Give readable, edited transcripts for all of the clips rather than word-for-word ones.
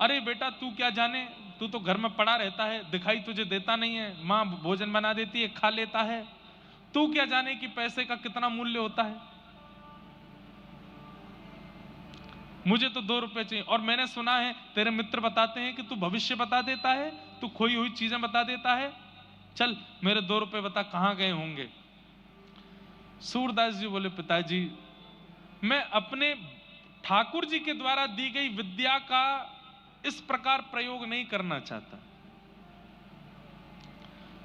अरे बेटा तू क्या जाने, तू तो घर में पड़ा रहता है, दिखाई तुझे देता नहीं है, माँ भोजन बना देती है, खा लेता है, तू क्या जाने कि पैसे का कितना मूल्य होता है, मुझे तो 2 रुपए चाहिए। और मैंने सुना है तेरे मित्र बताते हैं कि तू भविष्य बता देता है, तू खोई हुई चीजें बता देता है, चल मेरे 2 रुपए बता कहां गए होंगे। सूरदास जी बोले पिताजी मैं अपने ठाकुर जी के द्वारा दी गई विद्या का इस प्रकार प्रयोग नहीं करना चाहता।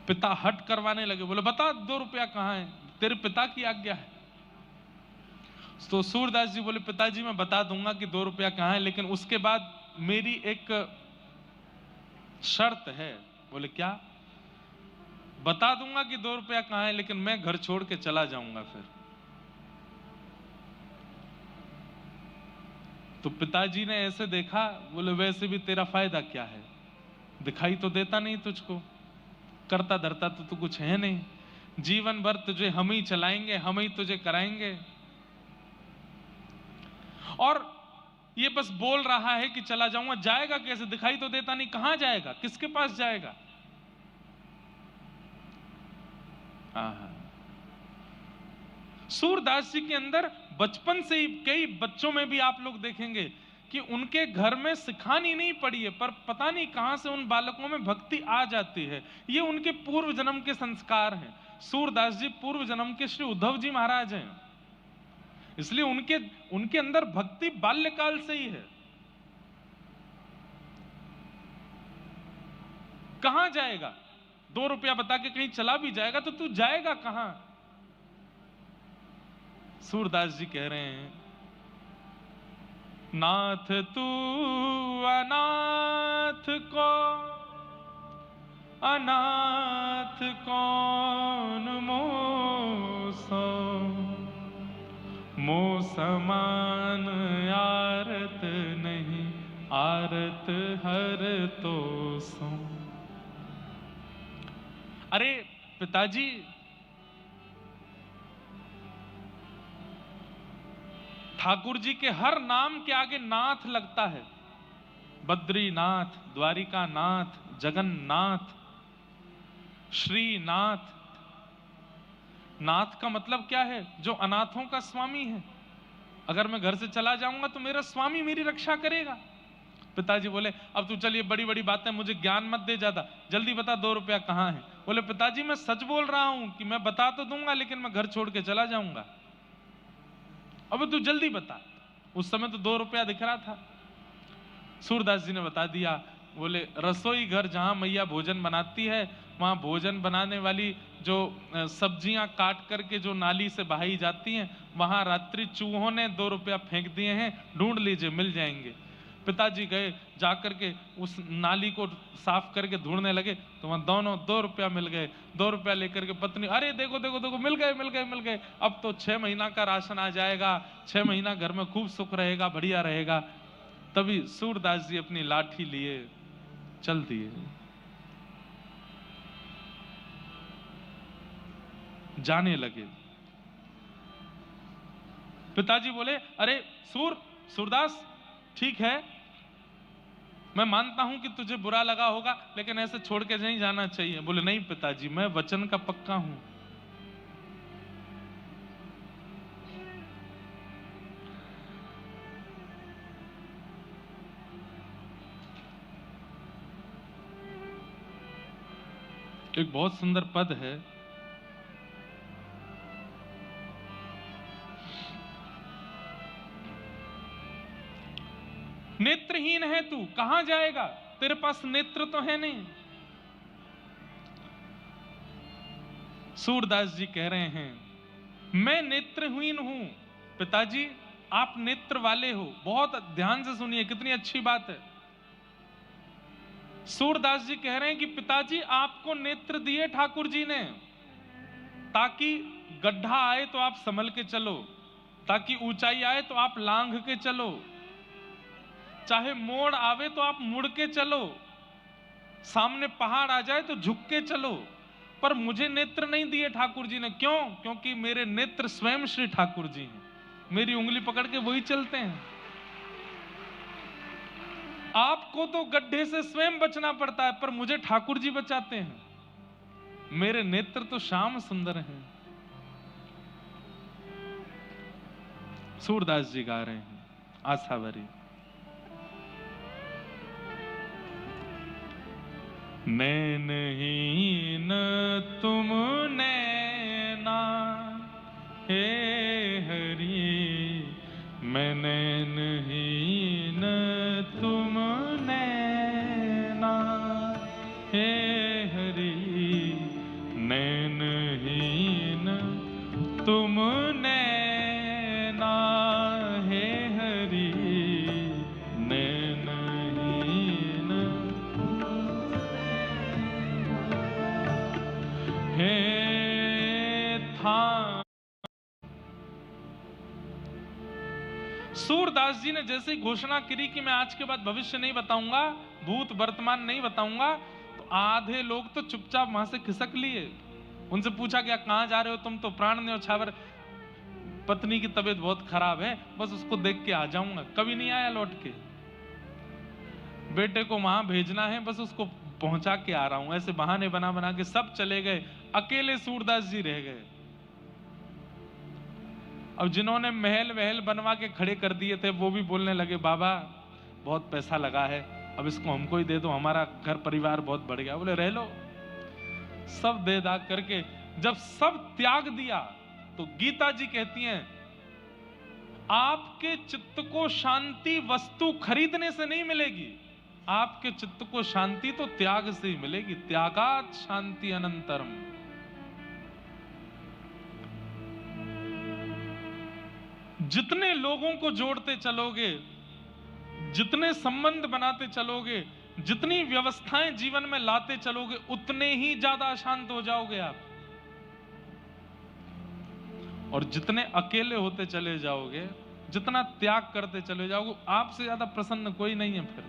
पिता हट करवाने लगे, बोले बता 2 रुपया कहां है, तेरे पिता की आज्ञा है। तो सूरदास जी बोले पिताजी मैं बता दूंगा कि 2 रुपया कहां है, लेकिन उसके बाद मेरी एक शर्त है। बोले क्या? बता दूंगा कि 2 रुपया कहां है, लेकिन मैं घर छोड़ के चला जाऊंगा फिर। तो पिताजी ने ऐसे देखा, बोले वैसे भी तेरा फायदा क्या है, दिखाई तो देता नहीं तुझको, करता धरता तो तू कुछ है नहीं, जीवन भर तुझे हम ही चलाएंगे, हम ही तुझे कराएंगे, और ये बस बोल रहा है कि चला जाऊंगा, जाएगा कैसे, दिखाई तो देता नहीं, कहां जाएगा, किसके पास जाएगा। सूरदास जी के अंदर बचपन से ही, कई बच्चों में भी आप लोग देखेंगे कि उनके घर में सिखानी नहीं पड़ी है, पर पता नहीं कहां से उन बालकों में भक्ति आ जाती है। ये उनके पूर्व जन्म के संस्कार हैं। सूरदास जी पूर्व जन्म के श्री उद्धव जी महाराज हैं, इसलिए उनके अंदर भक्ति बाल्यकाल से ही है। कहां जाएगा, 2 रुपया बता के कहीं चला भी जाएगा तो तू जाएगा कहां। सूरदास जी कह रहे हैं नाथ तू अनाथ को अनाथ कौन मोसो, मो समान आरत नहीं, आरत हर तो सो। अरे पिताजी ठाकुर जी के हर नाम के आगे नाथ लगता है, बद्रीनाथ, द्वारिकानाथ, जगन्नाथ, श्रीनाथ। नाथ का मतलब क्या है? जो अनाथों का स्वामी है। अगर मैं घर से चला जाऊंगा तो मेरा स्वामी मेरी रक्षा करेगा। पिताजी बोले अब तू चलिए, बड़ी बड़ी बातें, मुझे ज्ञान मत दे ज्यादा, जल्दी बता 2 रुपया कहां है। बोले पिताजी मैं सच बोल रहा हूं कि मैं बता तो दूंगा, लेकिन मैं घर छोड़ के चला जाऊंगा। अब तू जल्दी बता। उस समय तो 2 रुपया दिख रहा था। सूरदास जी ने बता दिया। बोले रसोई घर जहां मैया भोजन बनाती है, वहां भोजन बनाने वाली जो सब्जियां काट करके जो नाली से बहाई जाती हैं, वहां रात्रि चूहों ने 2 रुपया फेंक दिए हैं, ढूंढ लीजिए मिल जाएंगे। पिताजी गए, जाकर के उस नाली को साफ करके ढूंढने लगे तो वहां दोनों 2 रुपया मिल गए। 2 रुपया लेकर के पत्नी, अरे देखो देखो देखो, मिल गए मिल गए मिल गए, अब तो 6 महीना का राशन आ जाएगा, 6 महीना घर में खूब सुख रहेगा, बढ़िया रहेगा। तभी सूरदास जी अपनी लाठी लिए चल दिए, जाने लगे। पिताजी बोले अरे सूरदास ठीक है, मैं मानता हूं कि तुझे बुरा लगा होगा, लेकिन ऐसे छोड़ के नहीं जाना चाहिए। बोले नहीं पिताजी, मैं वचन का पक्का हूं। एक बहुत सुंदर पद है, नेत्रहीन है तू, कहां जाएगा, तेरे पास नेत्र तो है नहीं। सूरदास जी कह रहे हैं मैं नेत्रहीन हूं। पिताजी आप नेत्र वाले हो, बहुत ध्यान से सुनिए, कितनी अच्छी बात है। सूरदास जी कह रहे हैं कि पिताजी आपको नेत्र दिए ठाकुर जी ने, ताकि गड्ढा आए तो आप संभल के चलो, ताकि ऊंचाई आए तो आप लांघ के चलो, चाहे मोड़ आवे तो आप मुड़ के चलो, सामने पहाड़ आ जाए तो झुक के चलो। पर मुझे नेत्र नहीं दिए ठाकुर जी ने। क्यों? क्योंकि मेरे नेत्र स्वयं श्री ठाकुर जी हैं, मेरी उंगली पकड़ के वही चलते हैं। आपको तो गड्ढे से स्वयं बचना पड़ता है, पर मुझे ठाकुर जी बचाते हैं। मेरे नेत्र तो श्याम सुंदर हैं। सूरदास जी गा रहे हैं आशा भरी। नैनहीन तुम नैना हे हरि, मैं नैनहीन तुम नैना हे हरि, नैनहीन तुम नैना हे हरि, नैनहीन हे था। सूरदास जी ने जैसे ही घोषणा करी कि मैं आज के बाद भविष्य नहीं बताऊंगा, भूत वर्तमान नहीं बताऊंगा, तो आधे लोग तो चुपचाप वहां से खिसक लिए। उनसे पूछा गया कहां जा रहे हो तुम? तो प्राण न्योछावर, पत्नी की तबीयत बहुत खराब है, बस उसको देख के आ जाऊंगा। कभी नहीं आया लौट के। बेटे को वहां भेजना है, बस उसको पहुंचा के आ रहा हूं। ऐसे बहाने बना बना के सब चले गए, अकेले सूरदास जी रह गए। अब जिन्होंने महल वहल बनवा के खड़े कर दिए थे, वो भी बोलने लगे बाबा बहुत पैसा लगा है, अब इसको हमको ही दे दो, हमारा घर परिवार बहुत बढ़ गया। बोले रह लो। सब दे दाग करके जब सब त्याग दिया, तो गीता जी कहती हैं आपके चित्त को शांति वस्तु खरीदने से नहीं मिलेगी, आपके चित्त को शांति तो त्याग से ही मिलेगी। त्यागात शांति अनंतरम। जितने लोगों को जोड़ते चलोगे, जितने संबंध बनाते चलोगे, जितनी व्यवस्थाएं जीवन में लाते चलोगे, उतने ही ज्यादा अशांत हो जाओगे आप। और जितने अकेले होते चले जाओगे, जितना त्याग करते चले जाओगे, आपसे ज्यादा प्रसन्न कोई नहीं है फिर।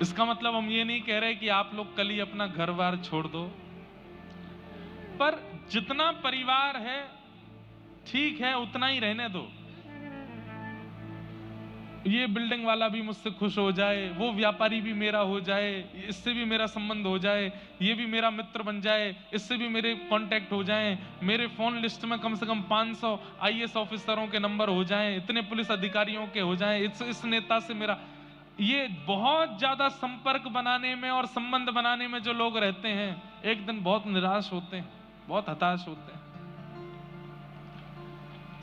इसका मतलब हम ये नहीं कह रहे कि आप लोग कल ही अपना घर बार छोड़ दो, पर जितना परिवार है ठीक है, उतना ही रहने दो। ये बिल्डिंग वाला भी मुझसे खुश हो जाए, वो व्यापारी भी मेरा हो जाए, इससे भी मेरा संबंध हो जाए, ये भी मेरा मित्र बन जाए, इससे भी मेरे कांटेक्ट हो जाएं, मेरे फोन लिस्ट में कम से कम 500 आईएएस ऑफिसरों के नंबर हो जाएं, इतने पुलिस अधिकारियों के हो जाएं, इस नेता से मेरा। ये बहुत ज्यादा संपर्क बनाने में और संबंध बनाने में जो लोग रहते हैं, एक दिन बहुत निराश होते हैं, बहुत हताश होते हैं।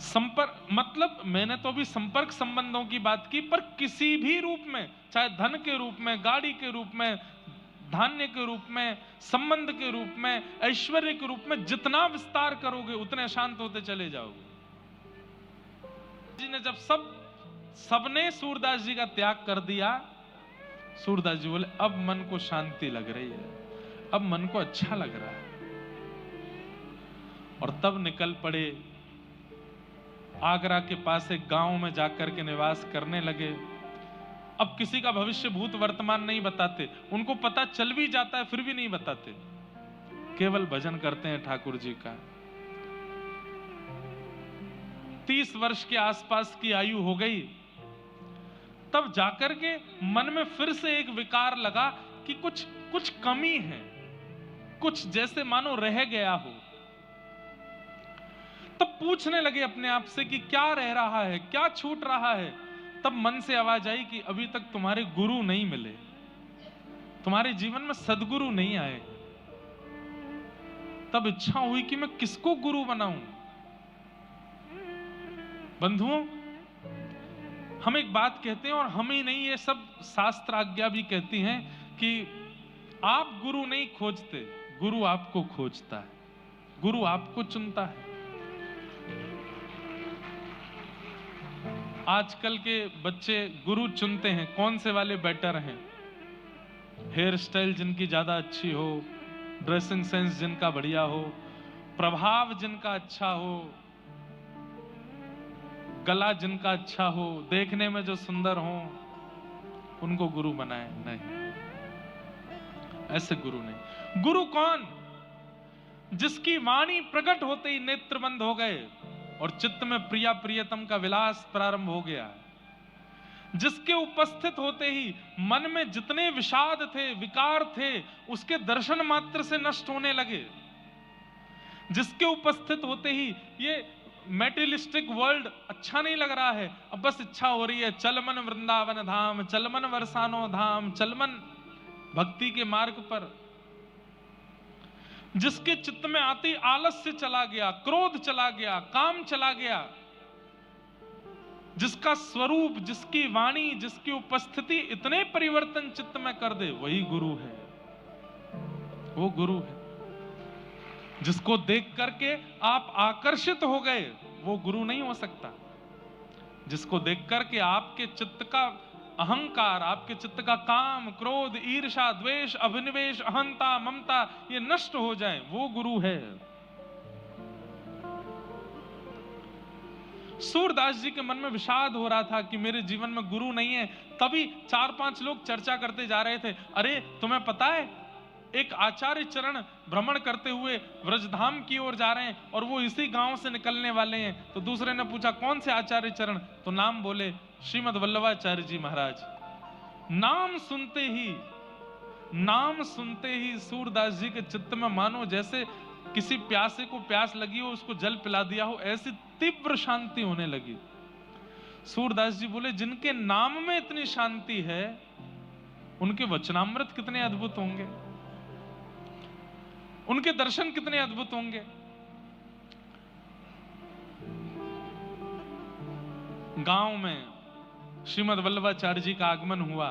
संपर्क मतलब, मैंने तो अभी संपर्क संबंधों की बात की, पर किसी भी रूप में, चाहे धन के रूप में, गाड़ी के रूप में, धान्य के रूप में, संबंध के रूप में, ऐश्वर्य के रूप में, जितना विस्तार करोगे उतने शांत होते चले जाओगे। जी ने जब सबने सूरदास जी का त्याग कर दिया, सूरदास जी बोले अब मन को शांति लग रही है, अब मन को अच्छा लग रहा है। और तब निकल पड़े, आगरा के पास एक गांव में जाकर के निवास करने लगे। अब किसी का भविष्य भूत वर्तमान नहीं बताते, उनको पता चल भी जाता है फिर भी नहीं बताते, केवल भजन करते हैं ठाकुर जी का। 30 वर्ष के आसपास की आयु हो गई, तब जाकर के मन में फिर से एक विकार लगा कि कुछ कमी है, कुछ जैसे मानो रह गया हो। तब पूछने लगे अपने आप से कि क्या रह रहा है, क्या छूट रहा है। तब मन से आवाज आई कि अभी तक तुम्हारे गुरु नहीं मिले, तुम्हारे जीवन में सदगुरु नहीं आए। तब इच्छा हुई कि मैं किसको गुरु बनाऊं। बंधुओं, हम एक बात कहते हैं, और हम ही नहीं, ये सब शास्त्र आज्ञा भी कहती हैं कि आप गुरु नहीं खोजते, गुरु आपको खोजता है, गुरु आपको चुनता है। आजकल के बच्चे गुरु चुनते हैं कौन से वाले बेटर हैं, हेयर स्टाइल जिनकी ज्यादा अच्छी हो, ड्रेसिंग सेंस जिनका बढ़िया हो, प्रभाव जिनका अच्छा हो, गला जिनका अच्छा हो, देखने में जो सुंदर हो, उनको गुरु बनाए। नहीं, ऐसे गुरु नहीं। गुरु कौन? जिसकी वाणी प्रकट होते ही नेत्र बंद हो गए, और चित्त में प्रिया प्रियतम का विलास प्रारंभ हो गया, जिसके उपस्थित होते ही मन में जितने विषाद थे, विकार थे, उसके दर्शन मात्र से नष्ट होने लगे। जिसके उपस्थित होते ही ये मेटेरियलिस्टिक वर्ल्ड अच्छा नहीं लग रहा है, अब बस इच्छा हो रही है चल मन वृंदावन धाम, चल मन वरसानो धाम, चल मन भक्ति के मार्ग पर। जिसके चित्त में आती आलस्य चला गया, क्रोध चला गया, काम चला गया, जिसका स्वरूप, जिसकी वाणी, जिसकी उपस्थिति इतने परिवर्तन चित्त में कर दे, वही गुरु है। वो गुरु है। जिसको देख करके आप आकर्षित हो गए, वो गुरु नहीं हो सकता। जिसको देख करके आपके चित्त का अहंकार, आपके चित्त का काम, क्रोध, ईर्ष्या, द्वेष, अभिनिवेश, अहंता, ममता ये नष्ट हो जाए, वो गुरु है। सूरदास जी के मन में विषाद हो रहा था कि मेरे जीवन में गुरु नहीं है। तभी 4-5 लोग चर्चा करते जा रहे थे, अरे तुम्हें पता है एक आचार्य चरण भ्रमण करते हुए व्रजधाम की ओर जा रहे हैं और वो इसी गांव से निकलने वाले हैं। तो दूसरे ने पूछा कौन से आचार्य चरण? तो नाम बोले श्रीमद वल्लभाचार्य जी महाराज। नाम सुनते ही सूरदास जी के चित्त में मानो जैसे किसी प्यासे को प्यास लगी हो, उसको जल पिला दिया हो, ऐसी तीव्र शांति होने लगी। सूरदास जी बोले जिनके नाम में इतनी शांति है, उनके वचनामृत कितने अद्भुत होंगे, उनके दर्शन कितने अद्भुत होंगे। गांव में श्रीमद वल्लभाचार्य जी का आगमन हुआ।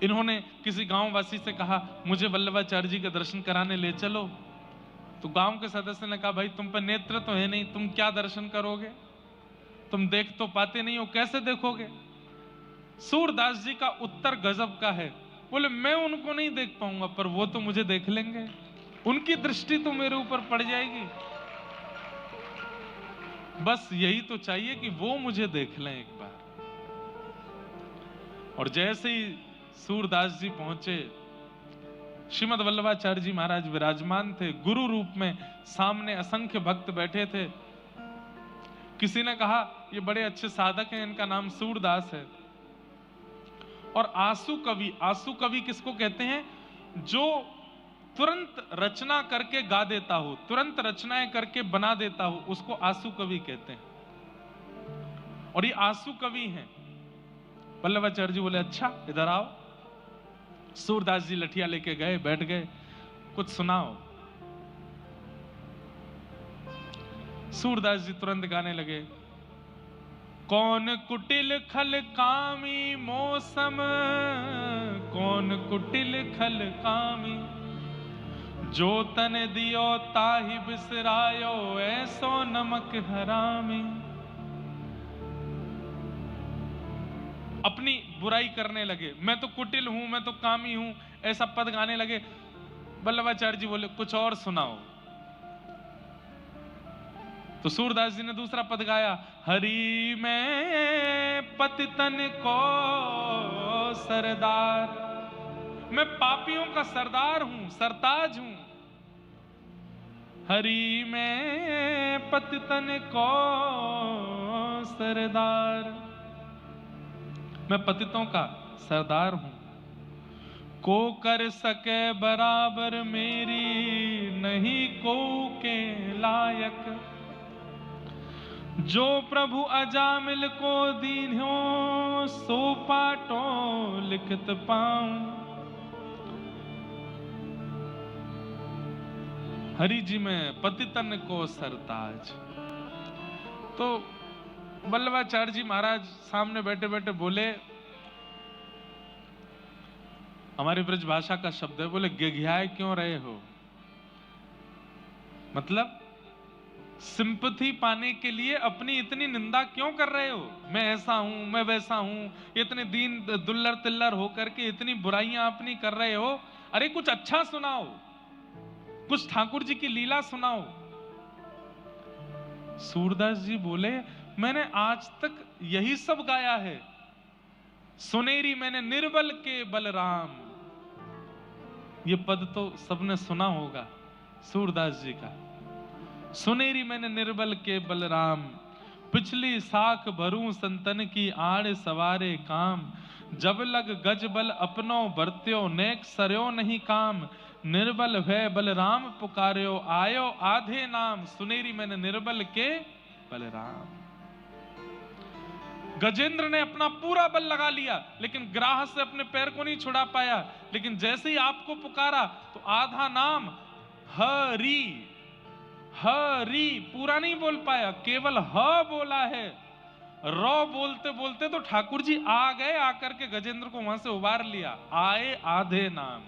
इन्होंने किसी गांववासी से कहा मुझे वल्लभाचार्य जी के दर्शन कराने ले चलो। तो गांव के सदस्य ने कहा भाई तुम पे नेत्र तो है नहीं, तुम क्या दर्शन करोगे, तुम देख तो पाते नहीं हो, कैसे देखोगे। सूरदास जी का उत्तर गजब का है। बोले मैं उनको नहीं देख पाऊंगा, पर वो तो मुझे देख लेंगे, उनकी दृष्टि तो मेरे ऊपर पड़ जाएगी। बस यही तो चाहिए कि वो मुझे देख लें एक बार। और जैसे ही सूरदास जी पहुंचे, श्रीमद वल्लभाचार्य जी महाराज विराजमान थे गुरु रूप में, सामने असंख्य भक्त बैठे थे। किसी ने कहा ये बड़े अच्छे साधक हैं, इनका नाम सूरदास है। और आंसू कवि किसको कहते हैं? जो तुरंत रचना करके गा देता हो, तुरंत रचनाएं करके बना देता हो, उसको आंसू कवि कहते हैं। और ये आंसू कवि हैं। वल्लभाचार्य जी बोले अच्छा इधर आओ। सूरदास जी लठिया लेके गए, बैठ गए, कुछ सुनाओ। सूरदास जी तुरंत गाने लगे, कौन कुटिल खल कामी मौसम, कौन कुटिल खल कामी, जो तन दियो ताहि बिसरायो, ऐसो नमक हरामी। अपनी बुराई करने लगे, मैं तो कुटिल हूं, मैं तो कामी हूं, ऐसा पद गाने लगे। वल्लभाचार्य जी बोले कुछ और सुनाओ। तो सूरदास जी ने दूसरा पद गाया, हरि मैं पतितन को सरदार, मैं पापियों का सरदार हूं, सरताज हूं। हरि मैं पतितन को सरदार, मैं पतितों का सरदार हूं। को कर सके बराबर मेरी, नहीं को के लायक, जो प्रभु अजामिल को दीन्हो, सो पाटो लिखत पाऊं। हरि जी में पतितन को सरताज। तो वल्लभाचार्य जी महाराज सामने बैठे बैठे बोले, हमारी ब्रज भाषा का शब्द है, बोले गिघियाए क्यों रहे हो? मतलब सिंपैथी पाने के लिए अपनी इतनी निंदा क्यों कर रहे हो? मैं ऐसा हूं, मैं वैसा हूं, इतने दीन दुल्लर तिल्लर होकर के इतनी बुराइयां अपनी कर रहे हो। अरे कुछ अच्छा सुनाओ, कुछ ठाकुर जी की लीला सुनाओ। सूरदास जी बोले मैंने आज तक यही सब गाया है। सुनेरी मैंने निर्बल के बलराम, ये पद तो सबने सुना होगा सूरदास जी का। सुनेरी मैंने निर्बल के बलराम, पिछली साख भरूं संतन की आड़ सवारे काम, जब लग गज बल अपनो बरत्यो नेक सरयो नहीं काम, निर्बल भय बलराम पुकार्यो आयो आधे नाम, सुनेरी मैंने निर्बल के बलराम। गजेंद्र ने अपना पूरा बल लगा लिया लेकिन ग्राह से अपने पैर को नहीं छुड़ा पाया, लेकिन जैसे ही आपको पुकारा तो आधा नाम हरि, हरि पूरा नहीं बोल पाया, केवल ह बोला है। र बोलते बोलते तो ठाकुर जी आ गए, आकर के गजेंद्र को वहां से उबार लिया। आए आधे नाम,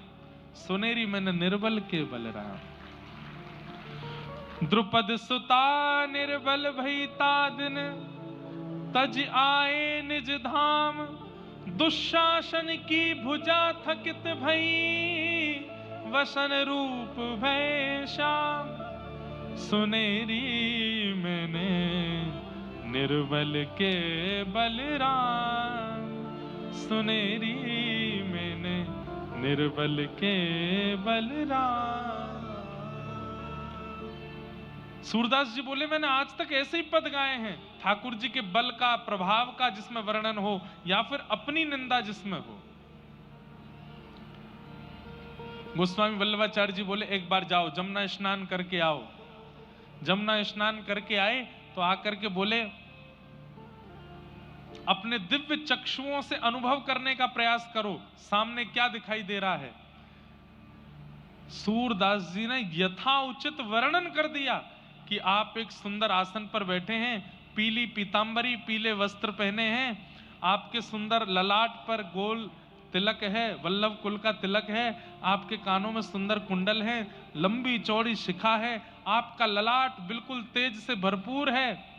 सुनेरी मैंने निर्बल के बलराम। द्रुपद सुता निर्बल भईता दिन, तज आए निज धाम, दुशासन की भुजा थकित भई, वसन रूप भय श्याम, सुनेरी मैंने निर्बल के बलराम, सुनेरी मैंने निर्बल के बलराम। सूरदास जी बोले मैंने आज तक ऐसे ही पद गाए हैं, ठाकुर जी के बल का, प्रभाव का जिसमें वर्णन हो या फिर अपनी निंदा जिसमें हो। गोस्वामी वल्लभाचार्य जी बोले एक बार जाओ जमुना स्नान करके आओ। जमुना स्नान करके आए तो आकर के बोले अपने दिव्य चक्षुओं से अनुभव करने का प्रयास करो, सामने क्या दिखाई दे रहा है। सूरदास जी ने यथा उचित वर्णन कर दिया कि आप एक सुंदर आसन पर बैठे हैं, पीली पीतांबरी, पीले वस्त्र पहने हैं, आपके सुंदर ललाट पर गोल तिलक है, वल्लभ कुल का तिलक है, आपके कानों में सुंदर कुंडल है, लंबी चौड़ी शिखा है, आपका ललाट बिल्कुल तेज से भरपूर है।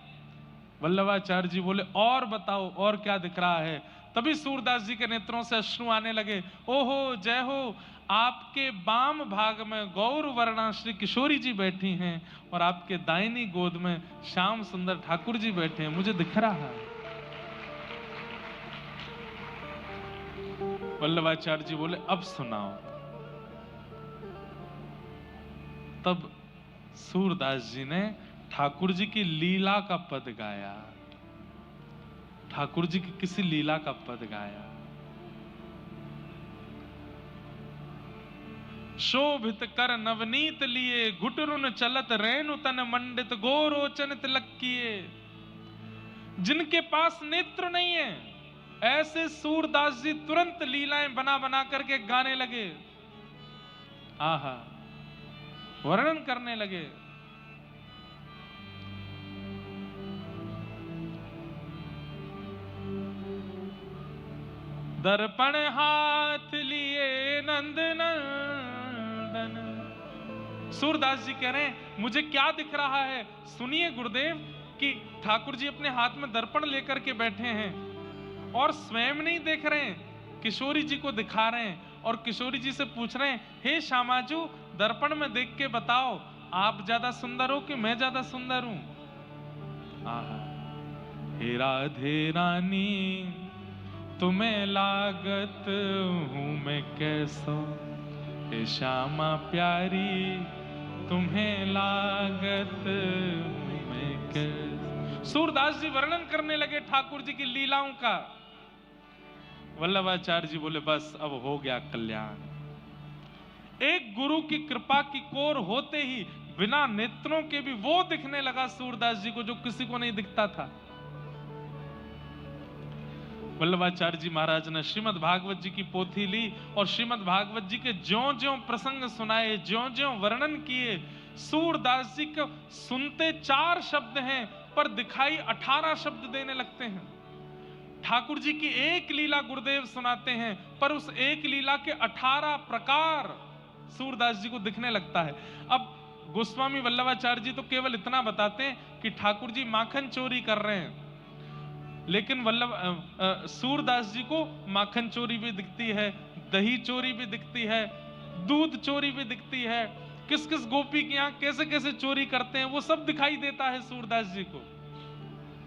वल्लभाचार्य जी बोले और बताओ और क्या दिख रहा है। तभी सूरदास जी के नेत्रों से अश्रु आने लगे। ओहो जय हो, आपके बाम भाग में गौर वर्णा श्री किशोरी जी बैठी हैं और आपके दाहिनी गोद में श्याम सुंदर ठाकुर जी बैठे हैं, मुझे दिख रहा है। वल्लभाचार्य जी बोले अब सुनाओ। तब सूरदास जी ने ठाकुर जी की लीला का पद गाया, ठाकुर जी की किसी लीला का पद गाया। शोभित कर नवनीत लिए, घुटरुन चलत रेणु तन मंडित, गोरोचन तिलक किए। जिनके पास नेत्र नहीं है ऐसे सूरदास जी तुरंत लीलाएं बना बना करके गाने लगे, आहा वर्णन करने लगे। दर्पण हाथ लिए नंद नंदन। सूरदास जी कह रहे हैं मुझे क्या दिख रहा है, सुनिए गुरुदेव कि ठाकुर जी अपने हाथ में दर्पण लेकर के बैठे हैं और स्वयं नहीं देख रहे हैं, किशोरी जी को दिखा रहे हैं और किशोरी जी से पूछ रहे हैं हे श्यामाजू दर्पण में देख के बताओ आप ज्यादा सुंदर हो कि मैं ज्यादा सुंदर हूं। आहा हे राधे रानी तुम्हें लागत हूं मैं कैसो, हे श्यामा प्यारी तुम्हें लागत हूं मैं कैसो। सूरदास जी वर्णन करने लगे ठाकुर जी की लीलाओं का। वल्लभाचार्य जी बोले बस अब हो गया कल्याण। एक गुरु की कृपा की कोर होते ही बिना नेत्रों के भी वो दिखने लगा सूरदास जी को जो किसी को नहीं दिखता था। वल्लभाचार्य जी महाराज ने श्रीमद् भागवत जी की पोथी ली और श्रीमद् भागवत जी के ज्यों-ज्यों प्रसंग सुनाए, ज्यों-ज्यों वर्णन किए। सूरदास जी को सुनते 4 शब्द हैं पर दिखाई 18 शब्द देने लगते हैं। ठाकुर जी की एक लीला गुरुदेव सुनाते हैं पर उस एक लीला के 18 प्रकार सूरदास जी को दिखने लगता है। अब गोस्वामी वल्लभाचार्य जी तो केवल इतना बताते हैं कि ठाकुर जी माखन चोरी कर रहे हैं, लेकिन सूरदास जी को माखन चोरी भी दिखती है, दही चोरी भी दिखती है, दूध चोरी भी दिखती है, किस किस गोपी के यहाँ कैसे कैसे चोरी करते हैं वो सब दिखाई देता है सूरदास जी को।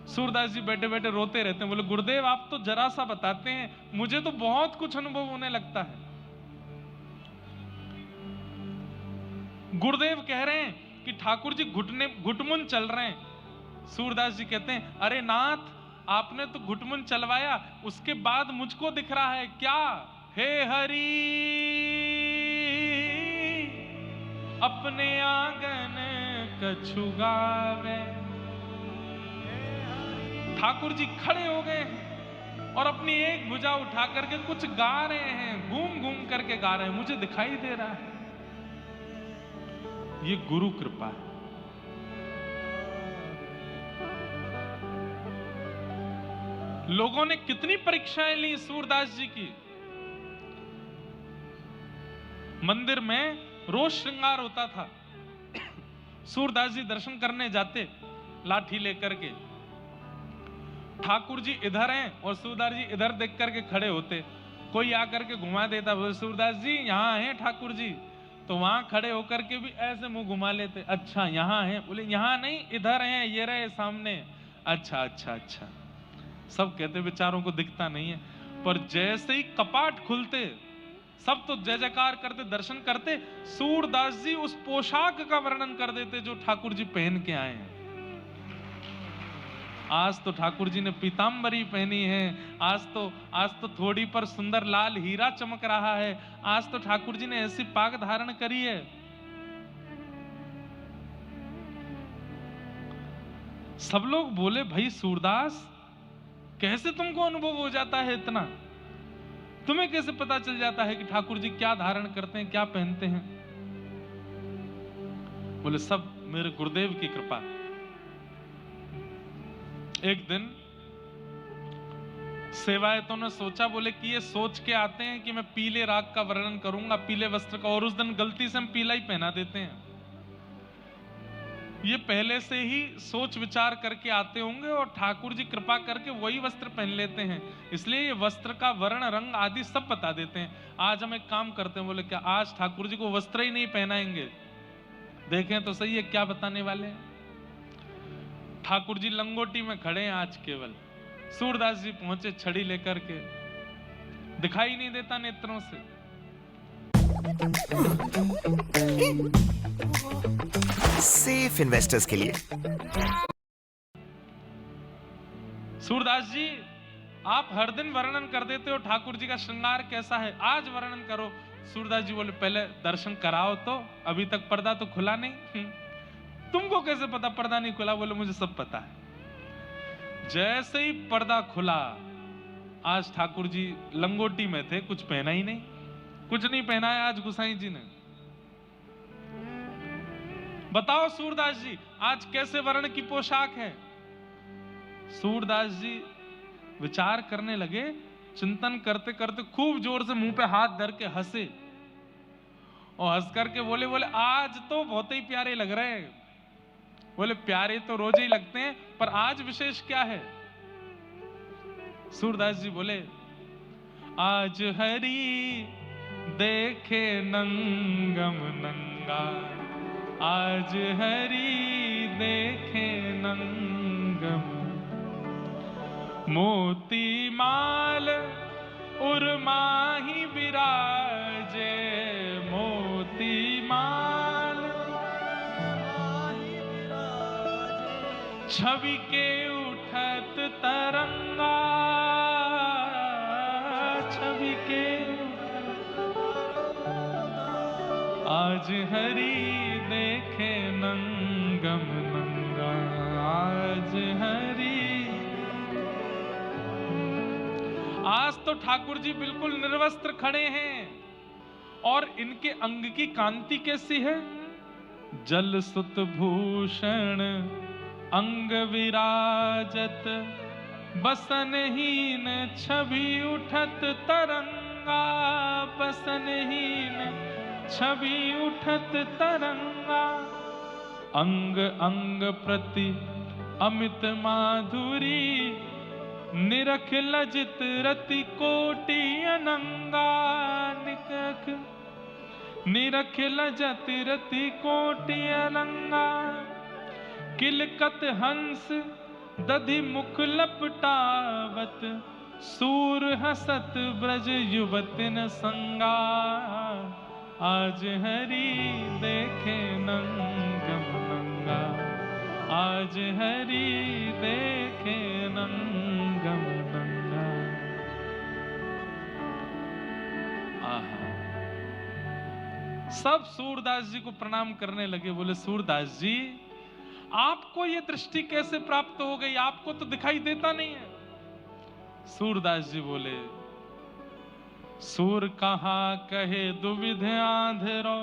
सूरदास जी बैठे बैठे रोते रहते हैं, बोले गुरुदेव आप तो जरा सा बताते हैं, मुझे तो बहुत कुछ अनुभव होने लगता है। गुरुदेव कह रहे हैं कि ठाकुर जी घुटमुन चल रहे हैं। सूरदास जी कहते हैं, अरे नाथ, आपने तो घुटमुन चलवाया, उसके बाद मुझको दिख रहा है क्या? हे हरि अपने आंगन कछु गावे। ठाकुर जी खड़े हो गए हैं और अपनी एक भुजा उठा करके कुछ गा रहे हैं, घूम घूम करके गा रहे हैं, मुझे दिखाई दे रहा है। ये गुरु कृपा है। लोगों ने कितनी परीक्षाएं ली सूरदास जी की। मंदिर में रोज श्रृंगार होता था। सूरदास जी दर्शन करने जाते लाठी लेकर के। ठाकुर जी इधर हैं और सूरदास जी इधर देख करके खड़े होते। कोई आकर के घुमा देता, बोले सूरदास जी यहाँ हैं ठाकुर जी, तो वहां खड़े होकर के भी ऐसे मुंह घुमा लेते। अच्छा यहाँ हैं? बोले यहाँ नहीं, इधर हैं, ये रहे सामने। अच्छा अच्छा अच्छा। सब कहते बेचारों को दिखता नहीं है। पर जैसे ही कपाट खुलते सब तो जय जयकार करते, दर्शन करते। सूरदास जी उस पोशाक का वर्णन कर देते जो ठाकुर जी पहन के आए हैं। आज तो ठाकुर जी ने पीतांबरी पहनी है, आज तो थोड़ी पर सुंदर लाल हीरा चमक रहा है, आज तो ठाकुर जी ने ऐसी पाग धारण करी है। सब लोग बोले, भाई सूरदास, कैसे तुमको अनुभव हो जाता है इतना? तुम्हें कैसे पता चल जाता है कि ठाकुर जी क्या धारण करते हैं, क्या पहनते हैं? बोले सब मेरे गुरुदेव की कृपा। एक दिन सेवायतों ने सोचा, बोले कि ये सोच के आते हैं कि मैं पीले राग का वर्णन करूंगा, पीले वस्त्र का, और उस दिन गलती से हम पीला ही पहना देते हैं। ये पहले से ही सोच विचार करके आते होंगे और ठाकुर जी कृपा करके वही वस्त्र पहन लेते हैं, इसलिए ये वस्त्र का वर्ण, रंग आदि सब बता देते हैं। आज हम एक काम करते हैं, बोले क्या आज ठाकुर जी को वस्त्र ही नहीं पहनाएंगे? देखें तो सही है क्या बताने वाले हैं। ठाकुर जी लंगोटी में खड़े हैं आज केवल। सूरदास जी पहुंचे छड़ी लेकर के, दिखाई नहीं देता नेत्रों से। सेफ इन्वेस्टर्स के लिए। सूरदास जी, आप हर दिन वर्णन कर देते हो ठाकुर जी का श्रृंगार कैसा है, आज वर्णन करो। सूरदास जी बोले, पहले दर्शन कराओ तो, अभी तक पर्दा तो खुला नहीं। तुमको कैसे पता पर्दा नहीं खुला? बोले मुझे सब पता है। जैसे ही पर्दा खुला, आज ठाकुर जी लंगोटी में थे, कुछ पहना ही नहीं, कुछ नहीं पहना है आज गुसाई जी ने। बताओ सूरदास जी, आज कैसे वर्ण की पोशाक है? सूरदास जी विचार करने लगे, चिंतन करते करते खूब जोर से मुंह पे हाथ धर के हंसे और हंस करके बोले आज तो बहुत ही प्यारे लग रहे हैं। बोले प्यारे तो रोज ही लगते हैं, पर आज विशेष क्या है? सूरदास जी बोले, आज हरि देखे नंगम नंगा, आज हरि देखे नंगम, मोती माल उर्माही विराजे, मोती माल छवि के उठत तरंगा, छवि के आज हरि देखे नंगम नंगा, आज हरि। आज तो ठाकुर जी बिल्कुल निर्वस्त्र खड़े हैं और इनके अंग की कांति कैसी है? जल सुत भूषण अंग विराजत, बसनहीन छवि उठत तरंगा, बसनहीन छवि उठत तरंगा, अंग अंग प्रति अमित माधुरी, निरख लजित रति कोटि अनंगा, निरख लजत रति कोटि अनंगा, किलकत हंस दधि मुख लपटावत, सूर हसत ब्रज युवतिन संगा, आज हरि देखे नंगम नंगा, आज हरि देखे नंगम नंगा। आहा, सब सूरदास जी को प्रणाम करने लगे। बोले सूरदास जी, आपको ये दृष्टि कैसे प्राप्त हो गई? आपको तो दिखाई देता नहीं है। सूरदास जी बोले, सूर कहाँ कहे दुविध आंधेरो,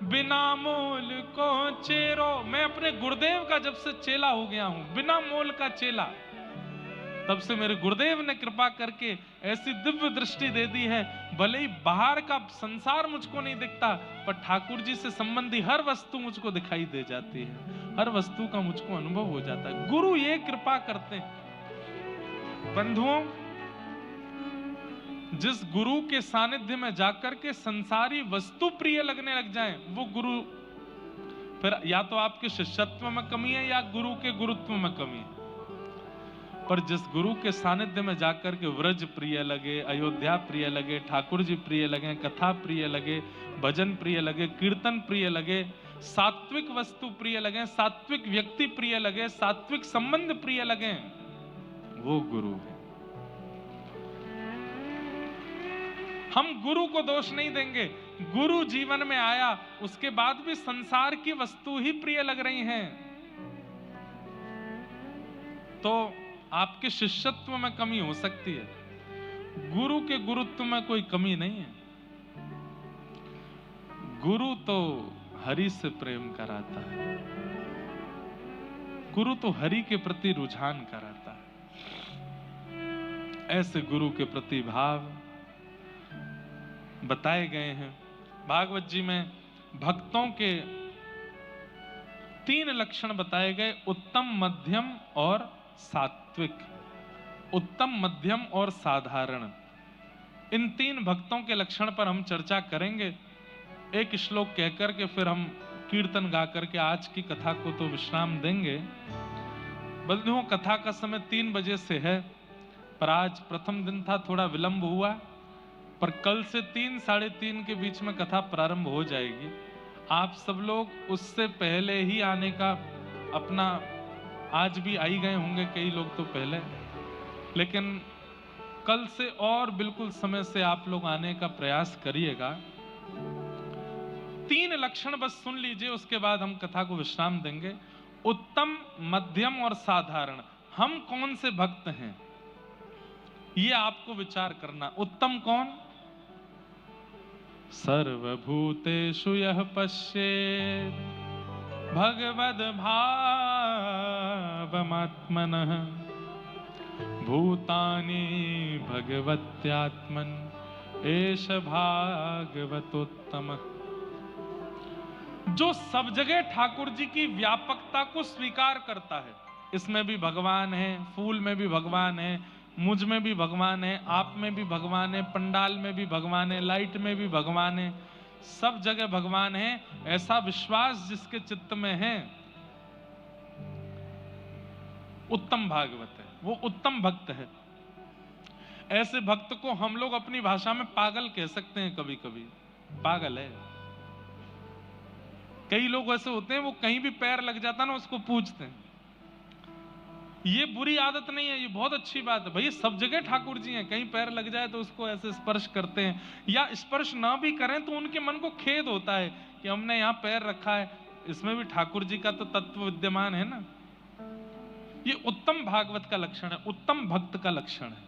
बिना मोल को चेरो। मैं अपने गुरुदेव का जब से चेला हो गया हूं, बिना मोल का चेला, तब से मेरे गुरुदेव ने कृपा करके ऐसी दिव्य दृष्टि दे दी है। भले ही बाहर का संसार मुझको नहीं दिखता, पर ठाकुर जी से संबंधी हर वस्तु मुझको दिखाई दे जाती है, हर वस्तु का मुझको अनुभव हो जाता है। गुरु ये कृपा करते हैं। बंधुओं, जिस गुरु के सानिध्य में जाकर के संसारी वस्तु प्रिय लगने लग जाएं, वो गुरु फिर या तो आपके शिष्यत्व में कमी है या गुरु के गुरुत्व में कमी है। पर जिस गुरु के सानिध्य में जाकर के व्रज प्रिय लगे, अयोध्या प्रिय लगे, ठाकुर जी प्रिय लगे, कथा प्रिय लगे, भजन प्रिय लगे, कीर्तन प्रिय लगे, सात्विक वस्तु प्रिय लगे, सात्विक व्यक्ति प्रिय लगे, सात्विक संबंध प्रिय लगे, वो गुरु है। हम गुरु को दोष नहीं देंगे। गुरु जीवन में आया, उसके बाद भी संसार की वस्तु ही प्रिय लग रही हैं, तो आपके शिष्यत्व में कमी हो सकती है, गुरु के गुरुत्व में कोई कमी नहीं है। गुरु तो हरि से प्रेम कराता है, गुरु तो हरि के प्रति रुझान कराता है। ऐसे गुरु के प्रति भाव बताए गए हैं। भागवत जी में भक्तों के 3 लक्षण बताए गए, उत्तम, मध्यम और सात्विक। उत्तम, मध्यम और साधारण, इन 3 भक्तों के लक्षण पर हम चर्चा करेंगे। एक श्लोक कहकर के फिर हम कीर्तन गा करके आज की कथा को तो विश्राम देंगे। बंधुओं, कथा का समय 3 बजे से है, पर आज प्रथम दिन था, थोड़ा विलंब हुआ, पर कल से 3 साढ़े 3 के बीच में कथा प्रारंभ हो जाएगी। आप सब लोग उससे पहले ही आने का अपना, आज भी आई गए होंगे कई लोग तो पहले, लेकिन कल से और बिल्कुल समय से आप लोग आने का प्रयास करिएगा। 3 लक्षण बस सुन लीजिए, उसके बाद हम कथा को विश्राम देंगे। उत्तम, मध्यम और साधारण। हम कौन से भक्त हैं, ये आपको विचार करना। उत्तम कौन? सर्वभूतेषु यः पश्येत् भगवद् भावमात्मनः भूतानि भगवत्यात्मन् एष भागवतोत्तमः। जो सब जगह ठाकुर जी की व्यापकता को स्वीकार करता है, इसमें भी भगवान है, फूल में भी भगवान है, मुझ में भी भगवान है, आप में भी भगवान है, पंडाल में भी भगवान है, लाइट में भी भगवान है, सब जगह भगवान है, ऐसा विश्वास जिसके चित्त में है, उत्तम भागवत है, वो उत्तम भक्त है। ऐसे भक्त को हम लोग अपनी भाषा में पागल कह सकते हैं, कभी कभी पागल है। कई लोग ऐसे होते हैं, वो कहीं भी पैर लग जाता ना उसको पूछते हैं। ये बुरी आदत नहीं है, ये बहुत अच्छी बात है। भैया सब जगह ठाकुर जी हैं, कहीं पैर लग जाए तो उसको ऐसे स्पर्श करते हैं, या स्पर्श ना भी करें तो उनके मन को खेद होता है कि हमने यहाँ पैर रखा है, इसमें भी ठाकुर जी का तो तत्व विद्यमान है ना। ये उत्तम भागवत का लक्षण है, उत्तम भक्त का लक्षण है,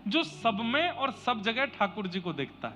जो सब में और सब जगह ठाकुर जी को देखता है।